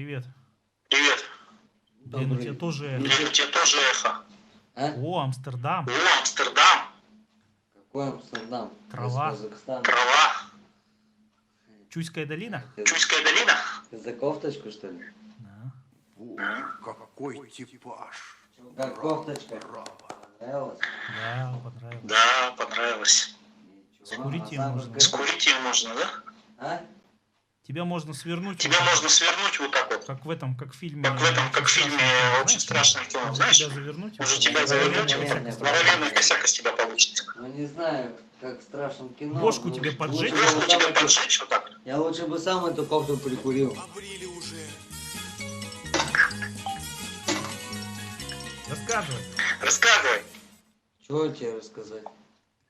Привет. Привет. Блин, у тебя тоже эхо. Блин, у тебя тоже эхо. А? О, Амстердам. О, Амстердам. Какой Амстердам? Трава. Из Казахстана. Трава. Чуйская долина? Чуйская долина. Ты за кофточку, что ли? Да. Какой типаж. Как кофточка? Понравилось? Да, понравилось. Да, понравилось. Ничего, Скурить её а сам можно. расскажи. Скурить ее можно, да? А? Тебя можно свернуть. Тебя вот так, можно свернуть вот так вот. как в этом, как в фильме. Как в этом, как в фильме «Очень страшное кино», Можно знаешь? тебя завернуть. Уже вот тебя так. завернуть, Здоровенная здоровенная косяк из тебя получится. Ну не знаю, как в страшном кино. Бошку ну, тебе поджечь? лучше Бошку бы сам тебе эту- поджечь вот так. Я лучше бы сам эту кофту прикурил. Рассказывай. Рассказывай. Чего тебе рассказать?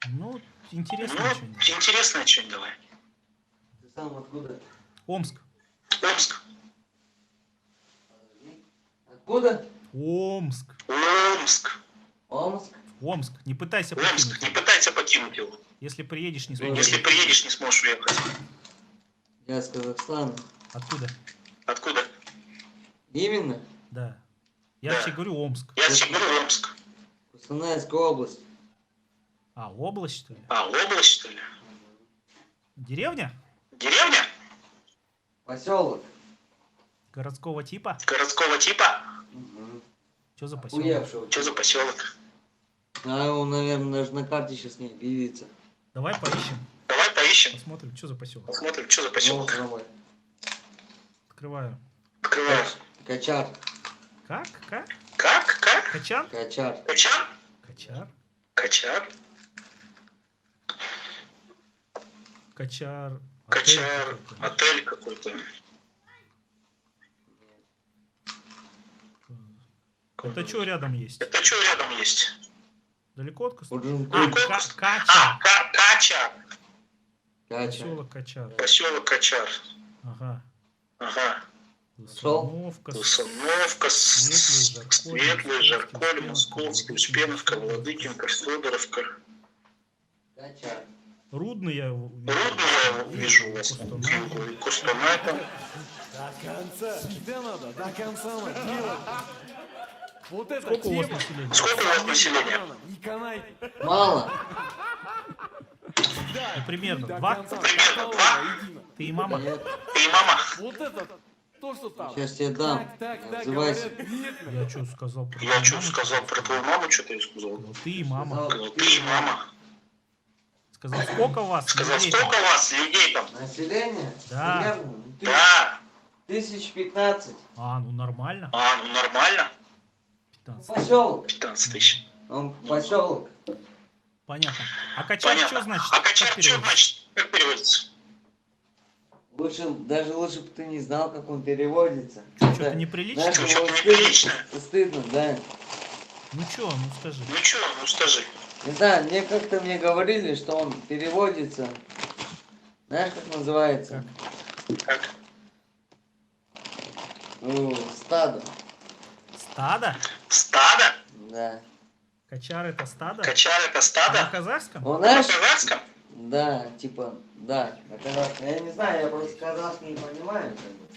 Ну, интересно Ну, что-нибудь. интересное что-нибудь давай. Ты сам откуда? Омск. Омск. Подожди. Откуда? Омск. Омск. Омск? Омск. Не пытайся Омск. Не покинуть. пытайся покинуть его. Если приедешь, не Если сможешь. Если приедешь, не сможешь уехать. Я из Казахстана. Откуда? Откуда? Именно? Да. Я Да. тебе говорю Омск. Я тебе говорю Омск. Костанайская область. А, область, что ли? А, область, что ли? Деревня? Деревня? Поселок. Городского типа? Городского типа? Угу. Что за поселок? Уехавшего. Что за поселок? А он, наверное, даже на карте сейчас не объявится. Давай поищем. Давай поищем. Посмотрим, что за поселок. Посмотрим, что за Ну, поселок. давай. Открываю. Открываю. Качар. Как? Как? Как? Качар? Качар. Качар? Качар? Качар? Качар. Отель Качар. какой-то. Отель какой-то. Это что рядом есть? Это что рядом есть? Далеко от Костромы? Уджункуль. Качар. А, Качар. Качар. Поселок Качар. Поселок Качар. Ага. Нашел? Лысановка, Лысановка, Светлый, Жарколь, Московский, Успеновка, Владыкинка, Федоровка. Качар. Рудный я Рудно я вижу у вас. Кустанай там. До конца. Тебе надо до конца делать. Вот это Сколько у вас тема. населения? Сколько у вас населения? Не канай. Мало. Да. Ну, примерно. До Два? конца. Примерно Едино. Ты и мама? Нет. Ты и мама. Вот это то, что там. Сейчас тебе дам. Так, Отзывайся. говорят, нет. Я что сказал про Я твою что маму? сказал про твою маму, что ты сказал? Ну, ты и мама. Сказал, Ну, ты и мама. Сказал, сколько у вас Сказал, людей сколько у вас людей там? Население? Да. Примерно Да. 1015. А, ну нормально. А, ну нормально. 15. Поселок. 15 тысяч. Он поселок. Понятно. А качар что Понятно. значит? А Качар Как что переводится? значит? Как переводится? Даже лучше бы ты не знал, как он переводится. Что-то неприлично? Знаешь, Что-то вот неприлично. стыдно, да. Ну что, ну скажи. Ну что, ну скажи. Не знаю, мне как-то мне говорили, что он переводится. Знаешь, как называется? Как? Ну, стадо. Стадо? Стадо? Да. Качар это стадо? Качар это А на стадо? казахском? Он, На знаешь, казахском? да, типа, да, на казахском. Я не знаю, я просто казахский не понимаю. как бы.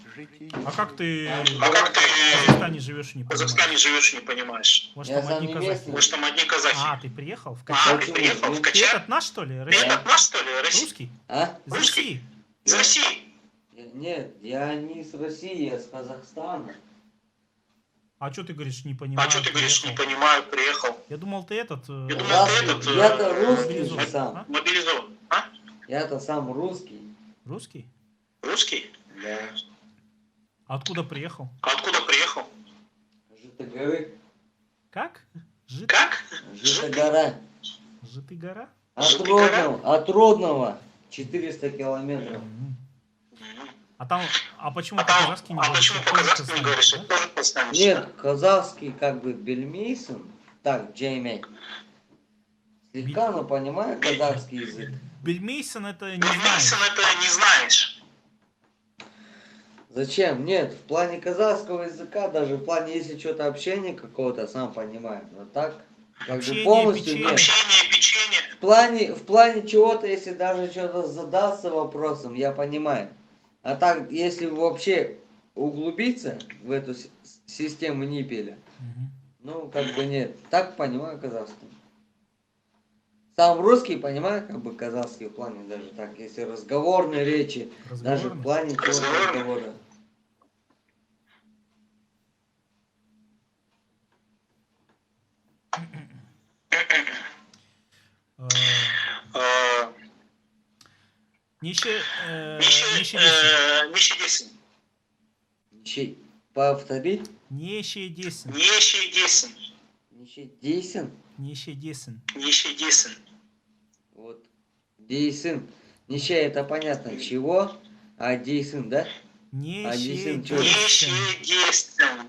А как ты А как ты в Казахстане живешь и не в понимаешь? Казахстане живешь и не понимаешь? Вот Я там сам одни не казахи. местный. Может там одни казахи? А, ты приехал в А, Качар? ты приехал в Ты Качар? этот наш, что ли? Ты Россия? этот наш, что ли? Русский? А? Из Русский? России? Из России? Нет, я не с России, я с Казахстана. А что ты говоришь, не понимаю? А что ты говоришь, не приехал? понимаю, приехал? Я думал, ты этот... Я думал, ты этот... Я-то русский мобилизован. же сам. А? Мобилизован. А? Я-то сам русский. Русский? Русский? Да. А откуда приехал? А откуда приехал? Житогоры. Как? Жит... Как? Житогора. Житы гора? От Родного 400 километров. М. Мгм. А там... А почему А там, по-казахски не а говоришь? почему Это тоже по-казахски не говоришь? казахстанец, Это тоже казахстанец. Нет, казахский как бы бельмейсон. Так, Джеймей. Слегка, но понимаю казахский язык. да? Бельмейсон это не Бельмейсон знаешь. это не знаешь. Зачем? Нет, в плане казахского языка, даже в плане, если что-то общение какого-то, сам понимаю. Но так, как Общение, бы полностью печенье. нет. Общение, печенье. В плане чего-то, если даже что-то задаться вопросом, я понимаю. А так, если вообще углубиться в эту систему Ниппеля, Мгм. ну, как бы нет. Так понимаю казахский. Сам русский понимаю, как бы казахский в плане даже так, если разговорные речи, даже в Разговорный? плане чего-то Разговорный? разговора. Э, Э, Неше Неше десін. Ничей. Повтори. Неше десін. Неше десін. Ничей. Дейсин. Неше десін. Неше десін. Вот. Дейсин. Ничей это понятно чего, а дейсин, да? Неше десін чё? Неше десін. десін.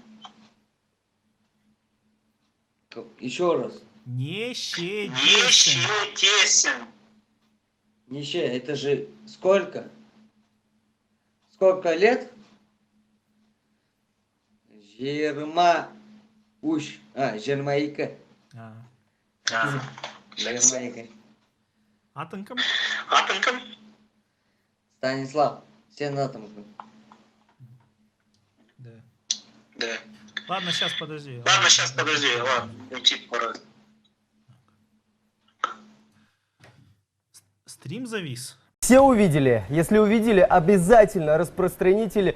Еще раз. Неше Неше десін. десін. Ничей, это же сколько? Сколько лет? Уж. Жермаика. А. Жермаика. Атың кім? Атың кім? Станислав. Сенатом. Да. Да. Ладно, сейчас подожди. Ладно, сейчас подожди, ладно, уйти пора. Стрим завис. Все увидели? Если увидели, обязательно распространите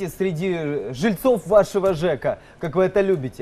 среди жильцов вашего ЖЭКа, как вы это любите.